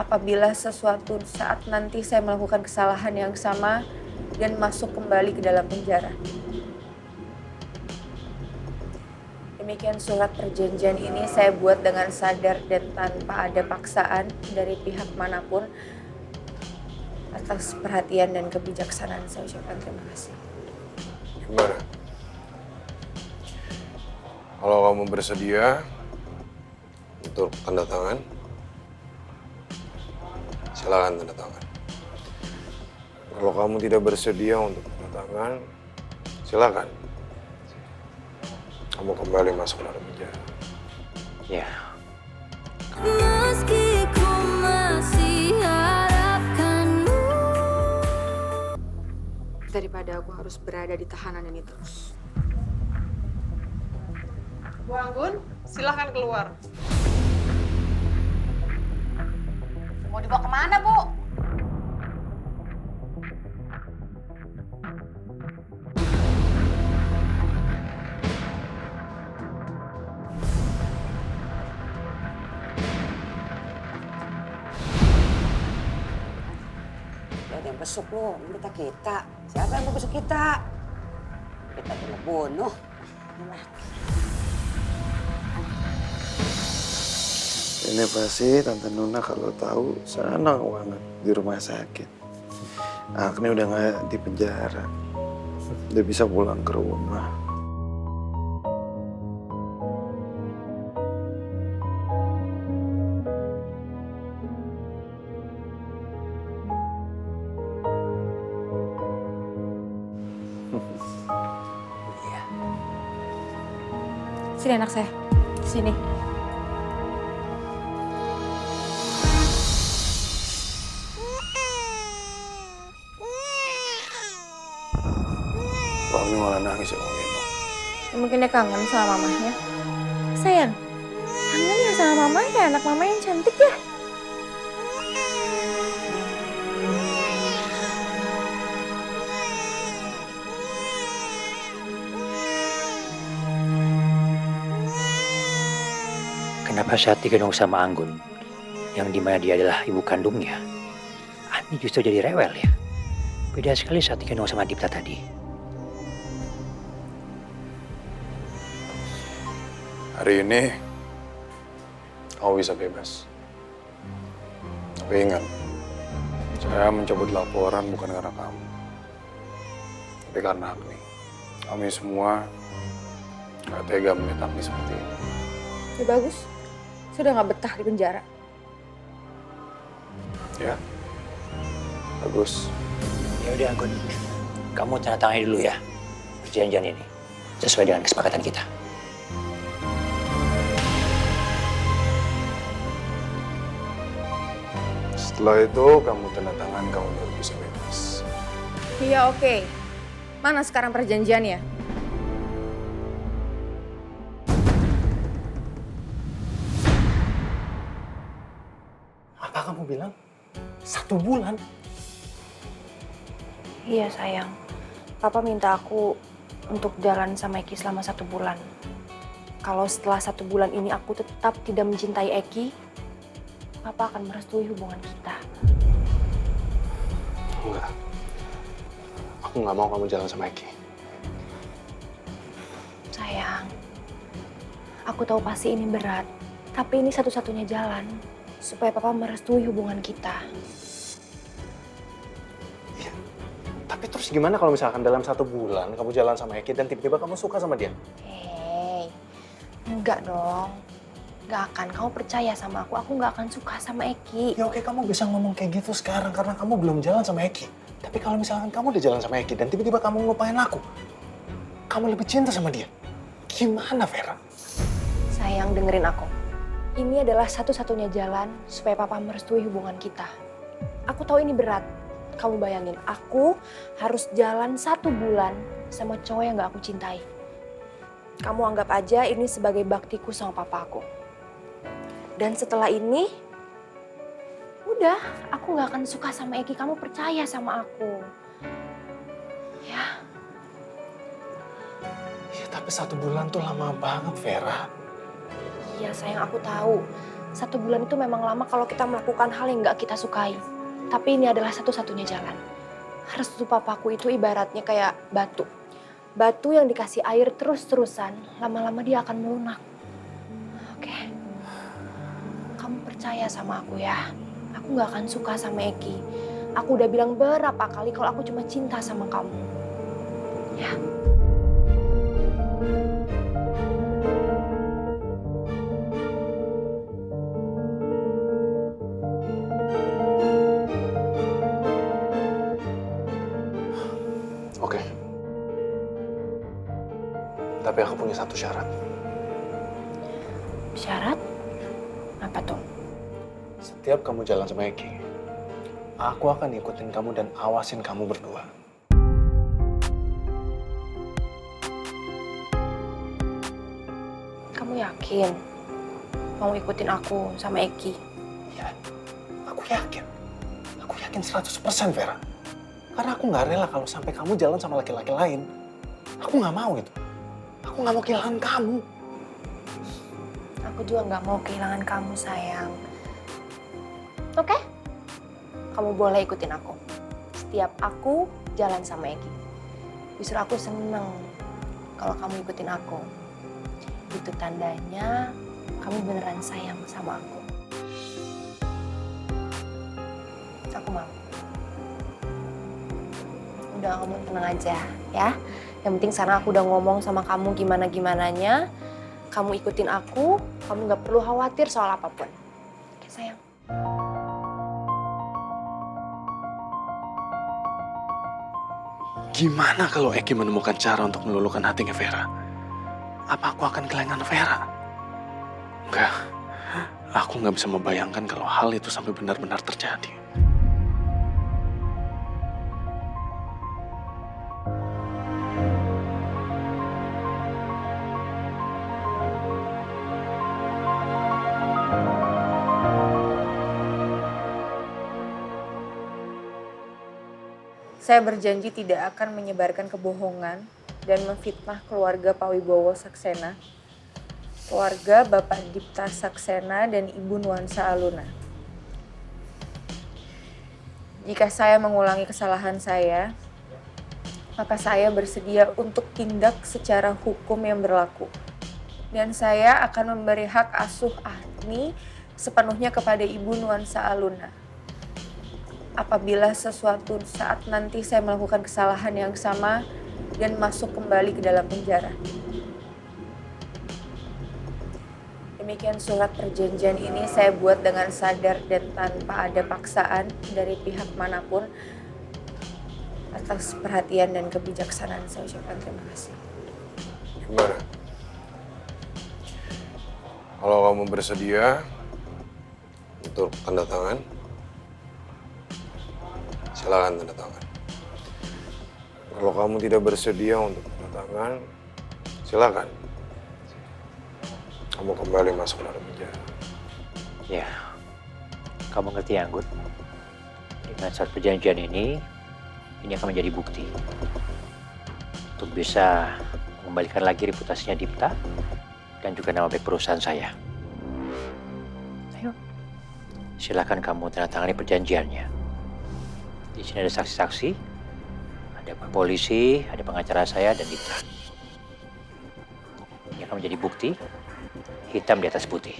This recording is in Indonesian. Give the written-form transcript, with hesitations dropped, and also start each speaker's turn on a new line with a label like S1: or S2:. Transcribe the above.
S1: apabila sesuatu saat nanti saya melakukan kesalahan yang sama dan masuk kembali ke dalam penjara. Demikian surat perjanjian ini saya buat dengan sadar dan tanpa ada paksaan dari pihak manapun. Atas perhatian dan kebijaksanaan saya ucapkan terima kasih.
S2: Gimana? Kalau kamu bersedia untuk tanda tangan, silakan tanda tangan. Kalau kamu tidak bersedia untuk tanda tangan, silakan. Kamu kembali masuk ke dalam penjara.
S3: Ya.
S4: Meski ku masih harapkanmu.
S1: Daripada aku harus berada di tahanan ini terus.
S5: Bu Anggun, silahkan keluar.
S6: Mau dibawa kemana, Bu?
S7: Ada yang besuk lo, kita. Siapa yang mau besuk kita? Kita kena bunuh.
S8: Ini pasti Tante Nuna kalau tahu senang banget di rumah sakit. Agni udah nggak di penjara, udah bisa pulang ke rumah.
S1: Sini anak saya, sini.
S2: Kok Agni malah nangis ya kamu gendong?
S1: Mungkin dia kangen sama mamahnya. Sayang, kangen ya sama mamanya, anak mama yang cantik ya.
S3: Kenapa saat digendong sama Anggun, yang dimana dia adalah ibu kandungnya, Ani justru jadi rewel ya? Beda sekali saat digendong sama Dipta tadi.
S2: Hari ini, kamu bisa bebas. Tapi ingat, saya mencabut laporan bukan karena kamu. Tapi karena Agni. Kami semua gak tega melihat Agni seperti ini.
S1: Ya bagus, sudah nggak betah di penjara.
S2: Ya, bagus.
S3: Ya udah Anggun, kamu tanda tangani dulu ya perjanjian ini sesuai dengan kesepakatan kita.
S2: Setelah itu, kamu tanda tangan, kamu baru bisa bebas.
S1: Iya oke. Mana sekarang perjanjiannya?
S8: Apa kamu bilang? 1 bulan?
S9: Iya sayang, Papa minta aku untuk jalan sama Eki selama 1 bulan. Kalau setelah 1 bulan ini aku tetap tidak mencintai Eki, Papa akan merestui hubungan kita.
S8: Enggak. Aku nggak mau kamu jalan sama Eki.
S9: Sayang, aku tahu pasti ini berat, tapi ini satu-satunya jalan supaya Papa merestui hubungan kita.
S8: Iya. Tapi terus gimana kalau misalkan dalam 1 bulan kamu jalan sama Eki dan tiba-tiba kamu suka sama dia?
S9: Hei, enggak dong. Enggak akan, kamu percaya sama aku nggak akan suka sama Eki.
S8: Ya oke, kamu bisa ngomong kayak gitu sekarang karena kamu belum jalan sama Eki. Tapi kalau misalkan kamu udah jalan sama Eki dan tiba-tiba kamu ngelupain aku, kamu lebih cinta sama dia. Gimana, Vera?
S9: Sayang, dengerin aku. Ini adalah satu-satunya jalan supaya Papa merestui hubungan kita. Aku tahu ini berat. Kamu bayangin, aku harus jalan 1 bulan sama cowok yang gak aku cintai. Kamu anggap aja ini sebagai baktiku sama papaku. Dan setelah ini, udah, aku gak akan suka sama Eki. Kamu percaya sama aku. Ya.
S8: Ya tapi 1 bulan tuh lama banget, Vera.
S9: Iya sayang, aku tahu. 1 bulan itu memang lama kalau kita melakukan hal yang nggak kita sukai. Tapi ini adalah satu-satunya jalan. Restu papaku itu ibaratnya kayak batu. Batu yang dikasih air terus-terusan, lama-lama dia akan melunak. Oke. Kamu percaya sama aku ya. Aku nggak akan suka sama Eki. Aku udah bilang berapa kali kalau aku cuma cinta sama kamu. Ya.
S8: Oke. Tapi aku punya satu syarat.
S9: Syarat? Apa tuh?
S8: Setiap kamu jalan sama Eki, aku akan ikutin kamu dan awasin kamu berdua.
S9: Kamu yakin mau ikutin aku sama Eki?
S8: Ya, aku yakin. Aku yakin 100% Vera. Karena aku nggak rela kalau sampai kamu jalan sama laki-laki lain. Aku nggak mau itu. Aku nggak mau kehilangan kamu.
S9: Aku juga nggak mau kehilangan kamu, sayang. Oke? Kamu boleh ikutin aku. Setiap aku jalan sama Eki. Justru aku seneng kalau kamu ikutin aku. Itu tandanya kamu beneran sayang sama aku. Aku mau. Udah, kamu tenang aja ya. Yang penting sekarang aku udah ngomong sama kamu gimana-gimananya. Kamu ikutin aku, kamu gak perlu khawatir soal apapun. Oke, sayang.
S8: Gimana kalau Eki menemukan cara untuk meluluhkan hatinya Vera? Apa aku akan kehilangan Vera? Enggak. Aku nggak bisa membayangkan kalau hal itu sampai benar-benar terjadi.
S1: Saya berjanji tidak akan menyebarkan kebohongan dan memfitnah keluarga Pak Wibowo Saksena, keluarga Bapak Dipta Saksena dan Ibu Nuansa Aluna. Jika saya mengulangi kesalahan saya, maka saya bersedia untuk tindak secara hukum yang berlaku. Dan saya akan memberi hak asuh Agni sepenuhnya kepada Ibu Nuansa Aluna. Apabila sesuatu saat nanti saya melakukan kesalahan yang sama dan masuk kembali ke dalam penjara. Demikian surat perjanjian ini saya buat dengan sadar dan tanpa ada paksaan dari pihak manapun. Atas perhatian dan kebijaksanaan saya ucapkan terima kasih.
S2: Gimana? Kalau kamu bersedia untuk tanda tangan, silakan tanda tangan. Kalau kamu tidak bersedia untuk tanda tangan, silakan. Kamu kembali masuk ke dalam penjara.
S3: Ya, kamu ngerti ya, Anggun? Dengan surat perjanjian ini akan menjadi bukti untuk bisa mengembalikan lagi reputasinya Dipta dan juga nama baik perusahaan saya. Ayo, silakan kamu tanda tangani perjanjiannya. Di sini ada saksi-saksi, ada polisi, ada pengacara saya dan Dipta. Ini akan menjadi bukti hitam di atas putih.